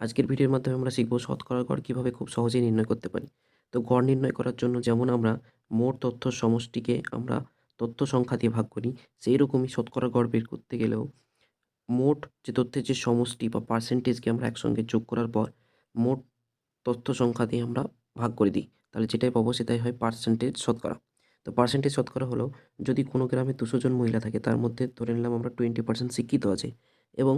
আজকের ভিডিওর মাধ্যমে আমরা শিখব শতকরার গড় কীভাবে খুব সহজেই নির্ণয় করতে পারি। তো গড় নির্ণয় করার জন্য যেমন আমরা মোট তথ্য সমষ্টিকে আমরা তথ্য সংখ্যা দিয়ে ভাগ করি, সেই রকমই শতকরা গড় বের করতে গেলেও মোট যে তথ্যের যে সমষ্টি বা পার্সেন্টেজকে আমরা একসঙ্গে যোগ করার পর মোট তথ্য সংখ্যা দিয়ে আমরা ভাগ করে দিই। তাহলে যেটাই পাবো সেটাই হয় পার্সেন্টেজ শতকরা। তো পার্সেন্টেজ শতকরা হলো, যদি কোনো গ্রামে 200 জন মহিলা থাকে তার মধ্যে ধরে নিলাম আমরা 20% শিক্ষিত আছে এবং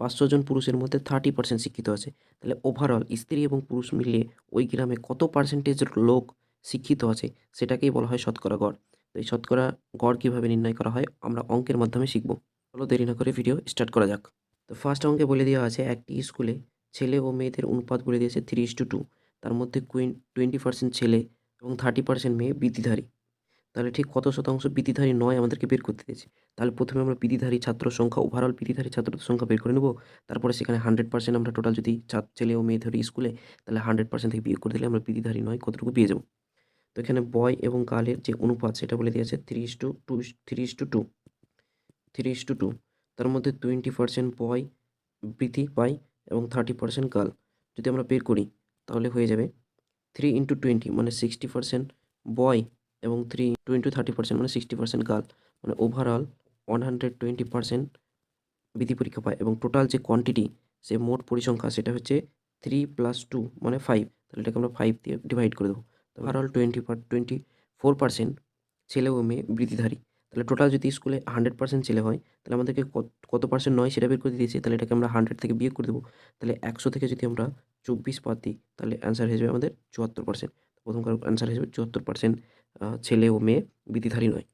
500 জন পুরুষের মধ্যে 30% শিক্ষিত আছে। তাহলে ওভারঅল স্ত্রী এবং পুরুষ মিলিয়ে ওই গ্রামে কত পার্সেন্টেজ লোক শিক্ষিত আছে সেটাকেই বলা হয় শতকরা গড়। তো এই শতকরা গড় কীভাবে নির্ণয় করা হয় আমরা অঙ্কের মাধ্যমে শিখব। চলো দেরি না করে ভিডিও স্টার্ট করা যাক। তো ফার্স্ট অঙ্কে বলে দেওয়া আছে একটি স্কুলে ছেলে ও মেয়েদের অনুপাত বলে দিয়েছে 3:2। তার মধ্যে 20% ছেলে এবং 30% মেয়ে বৃত্তিধারী। তাহলে ঠিক কত শতাংশ বৃত্তিধারী নয় আমাদেরকে বের করতে দিয়েছে। তাহলে প্রথমে আমরা বৃত্তিধারী ছাত্র সংখ্যা, ওভারঅল বৃত্তিধারী ছাত্রদের সংখ্যা বের করে নেব। তারপরে সেখানে 100% আমরা টোটাল যদি ছেলে ও মেয়ে ধরি স্কুলে, তাহলে 100% থেকে বিয়োগ করে দিলে আমরা বৃত্তিধারী নয় কতটুকু পেয়ে যাব। তো এখানে বয় এবং গার্লের যে অনুপাত সেটা বলে দিয়েছে 3:2। তার মধ্যে 20% বয় বৃদ্ধি পায় এবং 30% গার্ল। যদি আমরা বের করি তাহলে হয়ে যাবে 3 × 20 মানে 60% বয় এবং 3 × 30% মানে 60% গার্ল। মানে ওভারঅল 120% বৃত্তি পরীক্ষা পায় এবং টোটাল যে কোয়ান্টিটি, সে মোট পরিসংখ্যা সেটা হচ্ছে 3 + 2 মানে 5। তাহলে এটাকে আমরা 5 দিয়ে ডিভাইড করে দেবো। তো ওভারঅল 24% ছেলে ও মেয়ে বৃত্তিধারী। তাহলে টোটাল যদি স্কুলে 100% ছেলে হয় তাহলে আমাদেরকে কত পার্সেন্ট নয় সেটা বের করে দিয়েছে। তাহলে এটাকে আমরা 100 থেকে বিয়োগ করে দেবো। তাহলে 100 থেকে যদি আমরা 24 বাদ দিই তাহলে অ্যান্সার হয়ে যাবে আমাদের 74%। প্রথম কারো অ্যান্সার হয়ে যাবে 74% ছেলে ও মেয়ে বৃত্তিধারী নয়।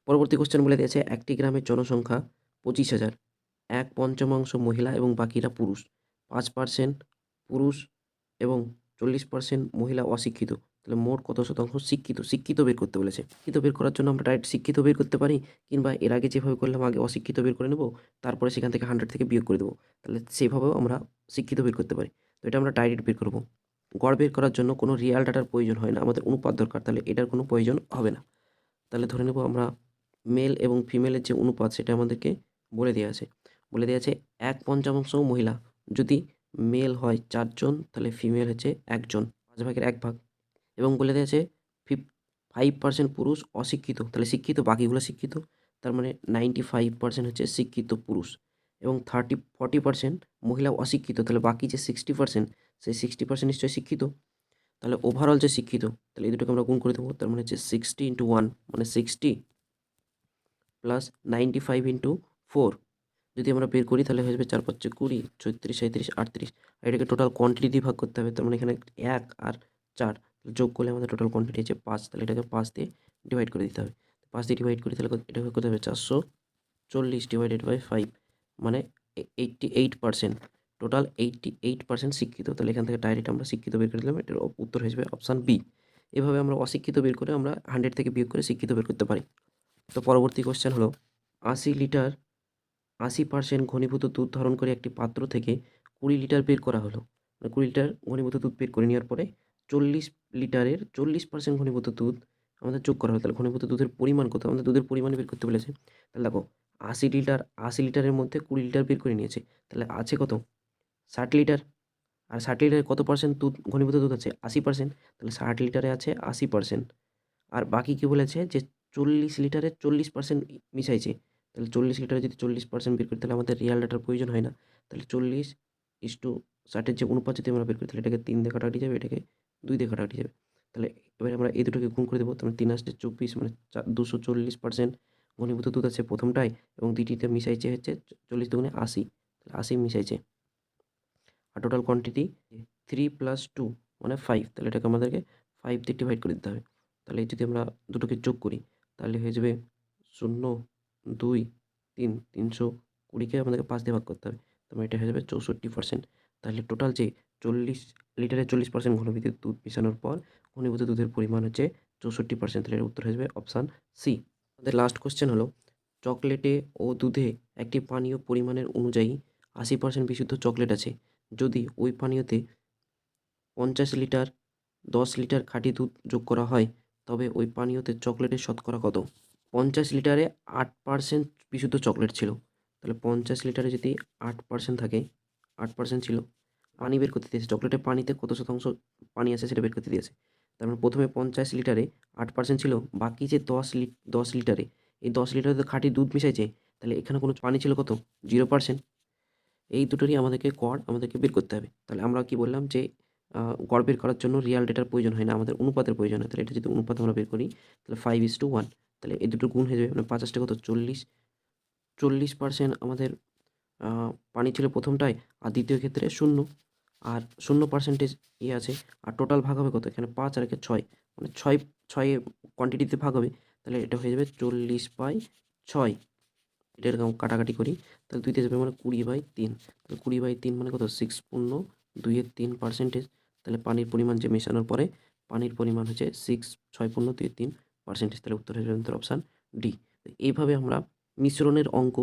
পরবর্তী কোশ্চেন বলে দিয়েছে একটি গ্রামের জনসংখ্যা 25,000, 1/5 মহিলা এবং বাকিরা পুরুষ। 5% পুরুষ এবং 40% মহিলা অশিক্ষিত। তাহলে মোট কত শতাংশ শিক্ষিত? শিক্ষিত বের করতে বলেছে। শিক্ষিত বের করার জন্য আমরা ডাইরেক্ট শিক্ষিত বের করতে পারি, কিংবা এর আগে যেভাবে করলাম আগে অশিক্ষিত বের করে নেব, তারপরে সেখান থেকে 100 থেকে বিয়োগ করে দেবো। তাহলে সেভাবেও আমরা শিক্ষিত বের করতে পারি। তো এটা আমরা ডাইরেক্ট বের করব। গড় বের করার জন্য কোনো রিয়াল ডাটার প্রয়োজন হয় না, আমাদের অনুপাত দরকার। তাহলে এটার কোনো প্রয়োজন হবে না। তাহলে ধরে নেব আমরা মেল এবং ফিমেলের যে অনুপাত সেটা আমাদেরকে বলে দেওয়া আছে। বলে দেওয়া আছে 1/5 মহিলা। যদি মেল হয় 4 জন তাহলে ফিমেল হচ্ছে 1 জন, 5 ভাগের 1 ভাগ। এবং বলে দেওয়া আছে 5% পুরুষ অশিক্ষিত, তাহলে শিক্ষিত বাকিগুলো শিক্ষিত। তার মানে 95% হচ্ছে শিক্ষিত পুরুষ এবং 40% মহিলা অশিক্ষিত। তাহলে বাকি যে 60% সেই 60% নিশ্চয়ই শিক্ষিত। তাহলে ওভারঅল যে শিক্ষিত, তাহলে এই দুটোকে আমরা গুণ করে দেবো। তার মানে হচ্ছে 60 × 1 মানে 60 প্লাস 95 × 4। যদি আমরা বের করি তাহলে হয়ে যাবে 4×5 = 20, 36, 37, 38। আর এটাকে টোটাল কোয়ান্টিটি দিয়ে ভাগ করতে হবে। তার মানে এখানে 1 আর 4 যোগ করলে আমাদের টোটাল কোয়ান্টিটি হচ্ছে 5। তাহলে এটাকে 5 দিয়ে ডিভাইড করে দিতে হবে। 5 দিয়ে ডিভাইড করি তাহলে এটাকে করতে হবে 440 / 5 মানে 88%। টোটাল 88% শিক্ষিত। তাহলে এখান থেকে ডাইরেক্ট আমরা শিক্ষিত বের করে দিলাম। এটার উত্তর হয়ে যাবে অপশান বি। এভাবে আমরা অশিক্ষিত বের করে আমরা 100 থেকে বিয়োগ করে শিক্ষিত বের করতে পারি। তো পরবর্তী কোশ্চেন হলো 80% ঘনীভূত দুধ ধারণ করে একটি পাত্র থেকে 20 লিটার বের করা হলো। 20 লিটার ঘনীভূত দুধ বের করে নেওয়ার পরে 40 লিটারের 40% ঘনীভূত দুধ আমাদের যোগ করা হলো। তাহলে ঘনীভূত দুধের পরিমাণ কত? আমাদের দুধের পরিমাণ বের করতে বলেছে। তাহলে দেখো 80 লিটারের মধ্যে 20 লিটার বের করে নিয়েছে। তাহলে আছে কত? 60 লিটার। আর 60 লিটারে কত পার্সেন্ট দুধ ঘনীভূত দুধ আছে? 80%। তাহলে 60 লিটারে আছে 80%। আর বাকি কি বলেছে যে 40 লিটারে 40% মিশাইছে। তাহলে 40 লিটারে যদি 40% বের করি তাহলে আমাদের রিয়াল ডাটার প্রয়োজন হয় না। তাহলে 40:60 এর যে অনুপাত যদি আমরা বের করি তাহলে এটাকে 3 দিয়ে কাটাকাটি যাবে, এটাকে 2 দিয়ে কাটাকাটি যাবে। তাহলে এবারে আমরা এই দুটোকে গুণ করে দেবো। তাহলে 3 × 24 মানে 240% ঘনীভূত দুধ আছে প্রথমটায় এবং দ্বিতীয়তে মিশাইছে হচ্ছে 40 × 2 = 80। তাহলে 80 মিশাইছে। আর টোটাল কোয়ান্টিটি 3 + 2 মানে 5। তাহলে এটাকে আমাদেরকে 5 দিয়ে ডিভাইড করে দিতে হবে। তাহলে যদি আমরা দুটোকে যোগ করি তাহলে হয়ে যাবে 0, 2, 3, 320কে আমাদেরকে 5 দিয়ে ভাগ করতে হবে। তার মানে এটা হয়ে যাবে 64%। তাহলে টোটাল যে 40 লিটারে 40% ঘনীভূত দুধ মেশানোর পর ঘনীভূত দুধের পরিমাণ হচ্ছে 64%। তাহলে এর উত্তর হয়ে যাবে অপশান সি। আমাদের লাস্ট কোশ্চেন হলো চকলেটে ও দুধে একটি পানীয় পরিমাণের অনুযায়ী 80% বিশুদ্ধ চকলেট আছে। যদি ওই পানীয়তে 50 লিটার 10 লিটার খাঁটি দুধ যোগ করা হয় তবে ওই পানীয়তে চকলেটের শতকরা কত? 50 লিটারে 8% বিশুদ্ধ চকলেট ছিল। তাহলে 50 লিটারে যদি 8% থাকে, 8% ছিল, পানি বের করতে দিয়েছে, চকলেটের পানিতে কত শতাংশ পানি আছে সেটা বের করতে দিয়েছে। তার মানে প্রথমে 50 লিটারে 8% ছিল, বাকি যে 10 লিটারে, এই 10 লিটারে তো খাঁটি দুধ মিশাইছে, তাহলে এখানে কোনো পানি ছিল কত? 0%। এই দুটোরই আমাদেরকে গড় আমাদেরকে বের করতে হবে। তাহলে আমরা কি বললাম যে গড় বের করার জন্য রিয়াল ডেটার প্রয়োজন হয় না, আমাদের অনুপাতের প্রয়োজন হয়। তাহলে এটা যদি অনুপাত আমরা বের করি, তাহলে 5:1, তাহলে এই দুটোর গুণ হয়ে যাবে, মানে 50 টা কত? 40% আমাদের পানি ছিল প্রথমটায়, আর দ্বিতীয় ক্ষেত্রে 0, আর 0% আছে, আর টোটাল ভাগ হবে কত? এখানে 5 আর একে 6, মানে 6 কোয়ান্টিটিতে ভাগ হবে, তাহলে এটা হয়ে যাবে 40/6। এটা এরকম কাটাকাটি করি, তাহলে 2 তে যাবে, মানে 20/3। তাহলে 20/3 মানে কত? 6.2-3%। তাহলে পানির পরিমাণ যে মেশানোর পরে পানির পরিমাণ হচ্ছে 6.2-3%। তাহলে উত্তর হয়ে যাবে আমাদের অপশান ডি। এইভাবে আমরা মিশ্রণের অঙ্ক,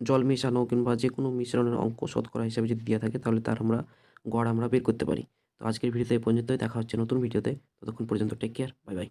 জল মেশানো কিংবা যে কোনো মিশ্রণের অঙ্ক শতকরা হিসাবে যদি দেওয়া থাকে, তাহলে তার আমরা গড় আমরা বের করতে পারি। তো আজকের ভিডিওতে এই পর্যন্তই, দেখা হচ্ছে নতুন ভিডিওতে। ততক্ষণ পর্যন্ত টেক কেয়ার, বাই বাই।